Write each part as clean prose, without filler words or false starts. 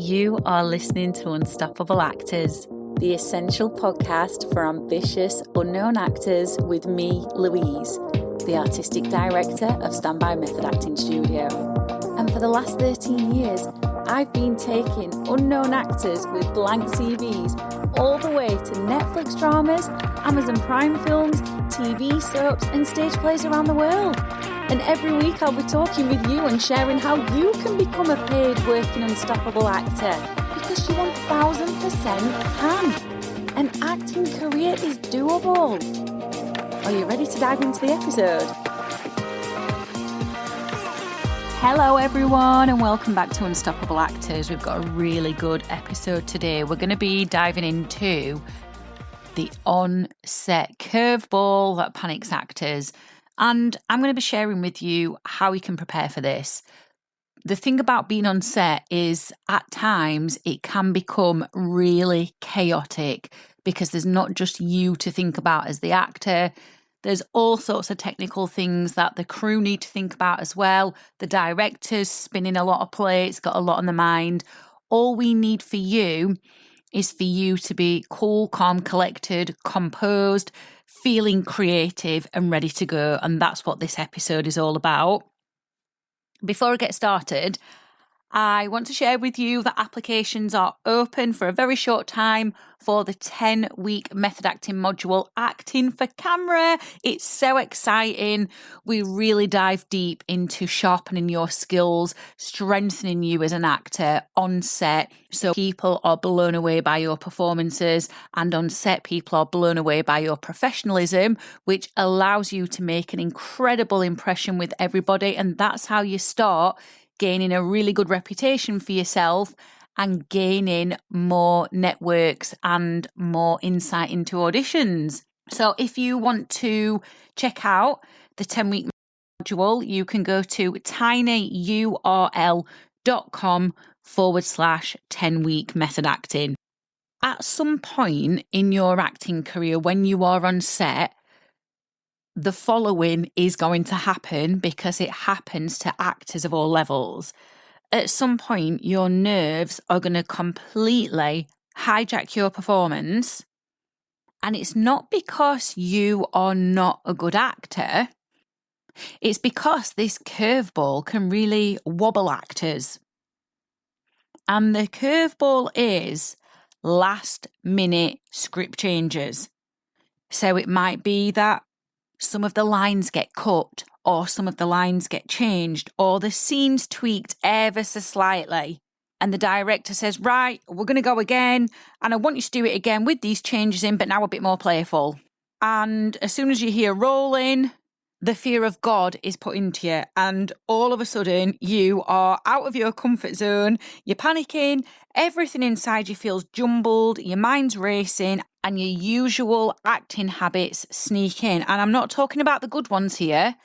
You are listening to Unstoppable Actors, the essential podcast for ambitious, unknown actors with me, Louise, the artistic director of Standby Method Acting Studio. And for the last 13 years, I've been taking unknown actors with blank CVs all the way to Netflix dramas, Amazon Prime films, TV soaps, and stage plays around the world. And every week I'll be talking with you and sharing how you can become a paid working unstoppable actor, because you 1000% can. An acting career is doable. Are you ready to dive into the episode? Hello everyone and welcome back to Unstoppable Actors. We've got a really good episode today. We're going to be diving into the Onset Curveball that panics actors. And I'm going to be sharing with you how you can prepare for this. The thing about being on set is at times it can become really chaotic because there's not just you to think about as the actor. There's all sorts of technical things that the crew need to think about as well. The director's spinning a lot of plates, got a lot on the mind. All we need for you is for you to be cool, calm, collected, composed, feeling creative and ready to go. And that's what this episode is all about. Before I get started, I want to share with you that applications are open for a very short time for the 10-week method acting module, Acting for Camera. It's so exciting. We really dive deep into sharpening your skills, strengthening you as an actor on set. So people are blown away by your performances, and on set people are blown away by your professionalism, which allows you to make an incredible impression with everybody. And that's how you start gaining a really good reputation for yourself and gaining more networks and more insight into auditions. So if you want to check out the 10-week module, you can go to tinyurl.com/10-week method acting. At some point in your acting career, when you are on set, the following is going to happen because it happens to actors of all levels. At some point, your nerves are going to completely hijack your performance. And it's not because you are not a good actor. It's because this curveball can really wobble actors. And the curveball is last minute script changes. So it might be that some of the lines get cut, or some of the lines get changed, or the scene's tweaked ever so slightly. And the director says, right, we're going to go again, and I want you to do it again with these changes in, but now a bit more playful. And as soon as you hear rolling, the fear of God is put into you, and all of a sudden you are out of your comfort zone, you're panicking, everything inside you feels jumbled, your mind's racing, and your usual acting habits sneak in. And I'm not talking about the good ones here.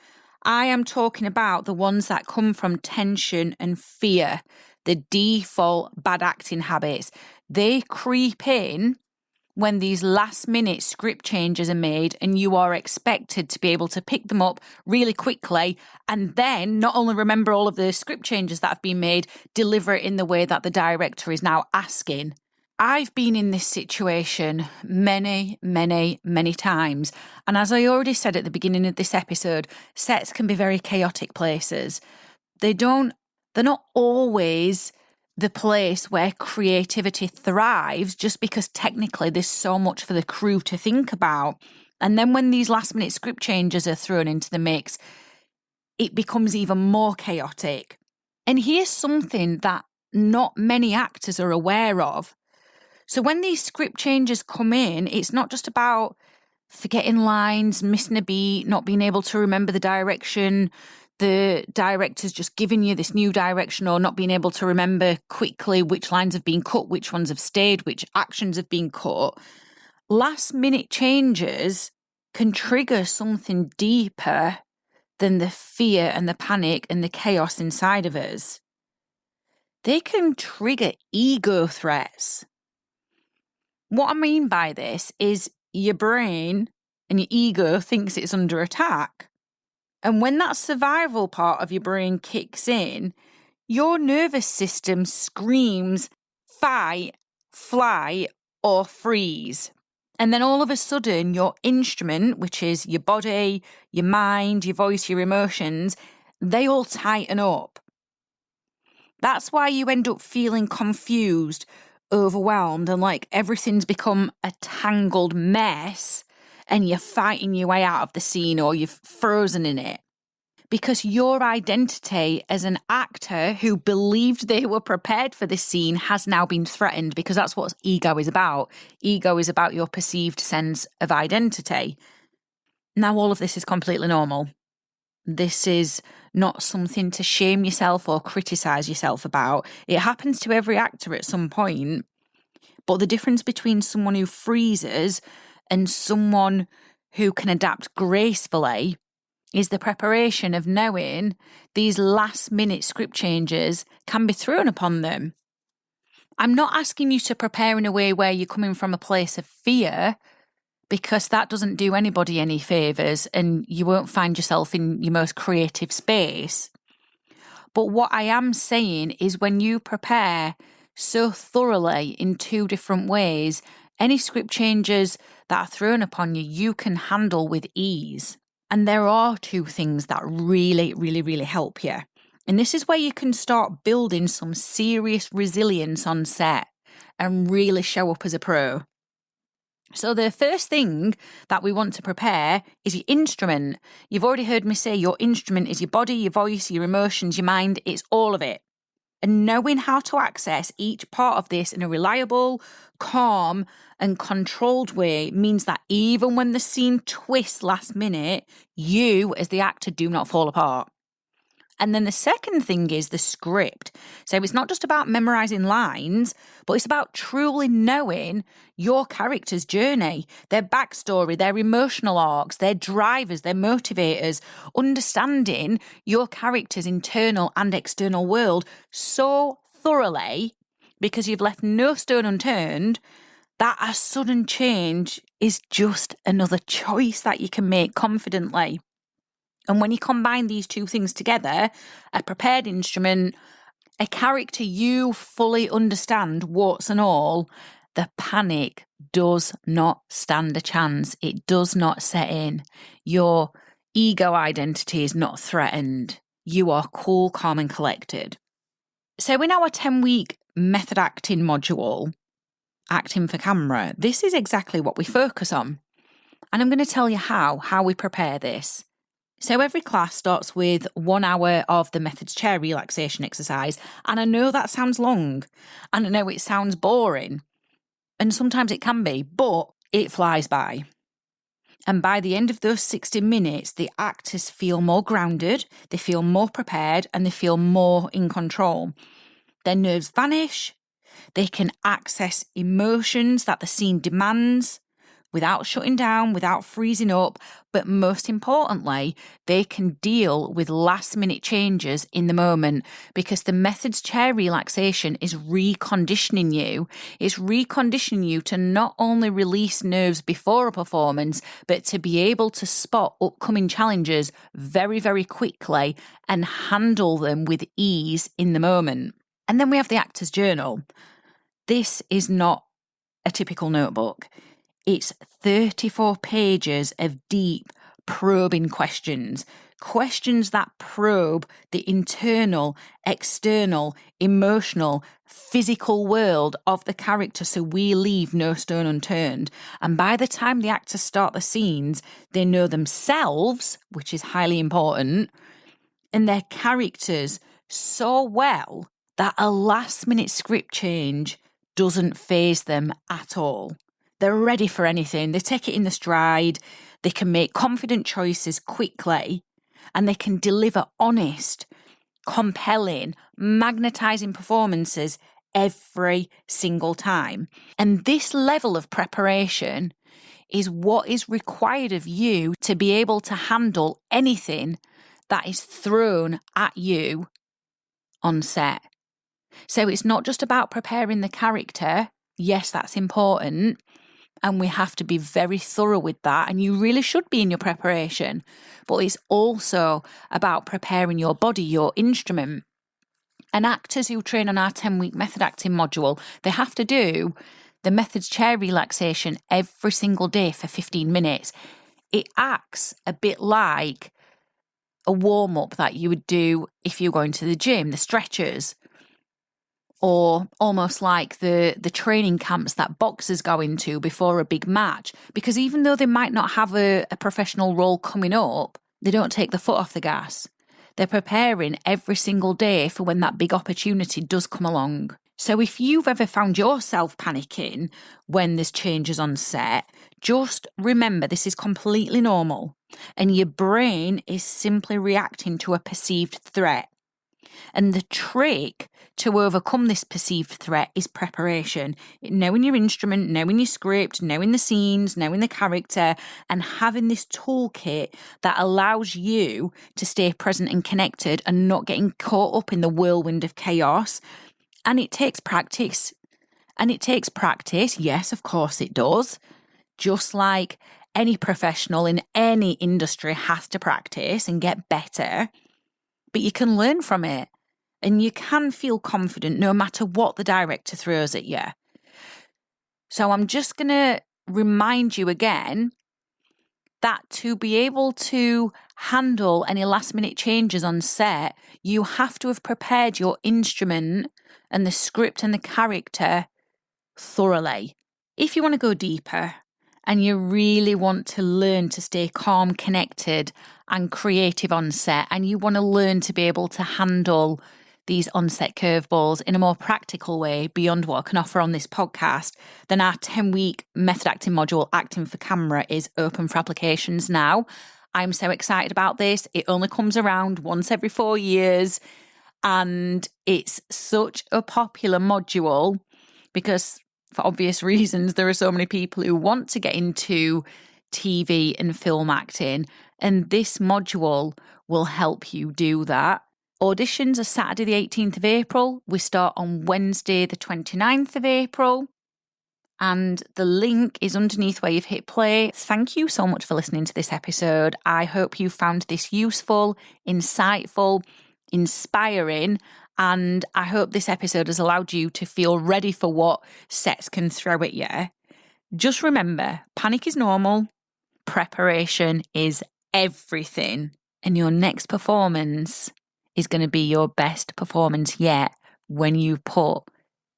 I am talking about the ones that come from tension and fear, the default bad acting habits. They creep in when these last minute script changes are made and you are expected to be able to pick them up really quickly and then not only remember all of the script changes that have been made, deliver it in the way that the director is now asking. I've been in this situation many times. And as I already said at the beginning of this episode, sets can be very chaotic places. They're not always the place where creativity thrives just because technically there's so much for the crew to think about. And then when these last minute script changes are thrown into the mix, it becomes even more chaotic. And here's something that not many actors are aware of. So when these script changes come in, it's not just about forgetting lines, missing a beat, not being able to remember the direction, the director's just giving you this new direction, or not being able to remember quickly which lines have been cut, which ones have stayed, which actions have been cut. Last minute changes can trigger something deeper than the fear and the panic and the chaos inside of us. They can trigger ego threats. What I mean by this is your brain and your ego thinks it's under attack. And when that survival part of your brain kicks in, your nervous system screams fight, fly, or freeze. And then all of a sudden, your instrument, which is your body, your mind, your voice, your emotions, they all tighten up. That's why you end up feeling confused, overwhelmed, and like everything's become a tangled mess and you're fighting your way out of the scene or you've frozen in it. Because your identity as an actor who believed they were prepared for this scene has now been threatened, because that's what ego is about. Ego is about your perceived sense of identity. Now, all of this is completely normal. This is not something to shame yourself or criticize yourself about. It happens to every actor at some point. But the difference between someone who freezes and someone who can adapt gracefully is the preparation of knowing these last-minute script changes can be thrown upon them. I'm not asking you to prepare in a way where you're coming from a place of fear, because that doesn't do anybody any favours and you won't find yourself in your most creative space. But what I am saying is when you prepare so thoroughly in two different ways, any script changes that are thrown upon you, you can handle with ease. And there are two things that really, really, really help you. And this is where you can start building some serious resilience on set and really show up as a pro. So the first thing that we want to prepare is your instrument. You've already heard me say your instrument is your body, your voice, your emotions, your mind. It's all of it. And knowing how to access each part of this in a reliable, calm, and controlled way means that even when the scene twists last minute, you as the actor do not fall apart. And then the second thing is the script. So it's not just about memorizing lines, but it's about truly knowing your character's journey, their backstory, their emotional arcs, their drivers, their motivators, understanding your character's internal and external world so thoroughly, because you've left no stone unturned, that a sudden change is just another choice that you can make confidently. And when you combine these two things together, a prepared instrument, a character you fully understand, warts and all, the panic does not stand a chance. It does not set in. Your ego identity is not threatened. You are cool, calm, and collected. So in our 10-week method acting module, Acting for Camera, this is exactly what we focus on. And I'm going to tell you how we prepare this. So every class starts with 1 hour of the method's chair relaxation exercise. And I know that sounds long. And I know it sounds boring. And sometimes it can be, but it flies by. And by the end of those 60 minutes, the actors feel more grounded, they feel more prepared, and they feel more in control. Their nerves vanish. They can access emotions that the scene demands without shutting down, without freezing up, but most importantly, they can deal with last-minute changes in the moment, because the method's chair relaxation is reconditioning you. It's reconditioning you to not only release nerves before a performance, but to be able to spot upcoming challenges very, very quickly and handle them with ease in the moment. And then we have the actor's journal. This is not a typical notebook. It's 34 pages of deep, probing questions that probe the internal, external, emotional, physical world of the character, so we leave no stone unturned. And by the time the actors start the scenes, they know themselves, which is highly important, and their characters so well that a last-minute script change doesn't faze them at all. They're ready for anything. They take it in the stride. They can make confident choices quickly, and they can deliver honest, compelling, magnetizing performances every single time. And this level of preparation is what is required of you to be able to handle anything that is thrown at you on set. So it's not just about preparing the character. Yes, that's important. And we have to be very thorough with that. And you really should be in your preparation. But it's also about preparing your body, your instrument. And actors who train on our 10-week method acting module, they have to do the methods chair relaxation every single day for 15 minutes. It acts a bit like a warm-up that you would do if you're going to the gym, the stretchers, or almost like the training camps that boxers go into before a big match. Because even though they might not have a professional role coming up, they don't take the foot off the gas. They're preparing every single day for when that big opportunity does come along. So if you've ever found yourself panicking when there's changes on set, just remember this is completely normal and your brain is simply reacting to a perceived threat. And the trick to overcome this perceived threat is preparation. Knowing your instrument, knowing your script, knowing the scenes, knowing the character, and having this toolkit that allows you to stay present and connected and not getting caught up in the whirlwind of chaos. And it takes practice. Yes, of course it does. Just like any professional in any industry has to practice and get better. But you can learn from it. And you can feel confident no matter what the director throws at you. So I'm just going to remind you again that to be able to handle any last-minute changes on set, you have to have prepared your instrument and the script and the character thoroughly. If you want to go deeper and you really want to learn to stay calm, connected and creative on set, and you want to learn to be able to handle these on-set curveballs in a more practical way beyond what I can offer on this podcast, then our 10-week method acting module, Acting for Camera, is open for applications now. I'm so excited about this. It only comes around once every 4 years, and it's such a popular module because, for obvious reasons, there are so many people who want to get into TV and film acting, and this module will help you do that. Auditions are Saturday the 18th of April. We start on Wednesday the 29th of April. And the link is underneath where you've hit play. Thank you so much for listening to this episode. I hope you found this useful, insightful, inspiring, and I hope this episode has allowed you to feel ready for what sets can throw at you. Just remember, panic is normal. Preparation is everything. And your next performance is going to be your best performance yet when you put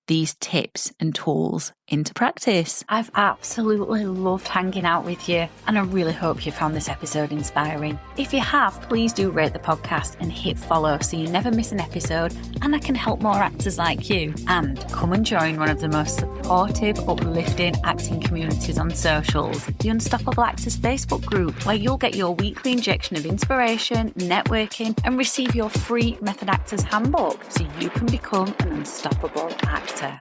these tips and tools into practice. I've absolutely loved hanging out with you, and I really hope you found this episode inspiring. If you have, please do rate the podcast and hit follow so you never miss an episode, and I can help more actors like you. And come and join one of the most supportive, uplifting acting communities on socials, the Unstoppable Actors Facebook group, where you'll get your weekly injection of inspiration, networking, and receive your free Method Actors handbook so you can become an unstoppable actor.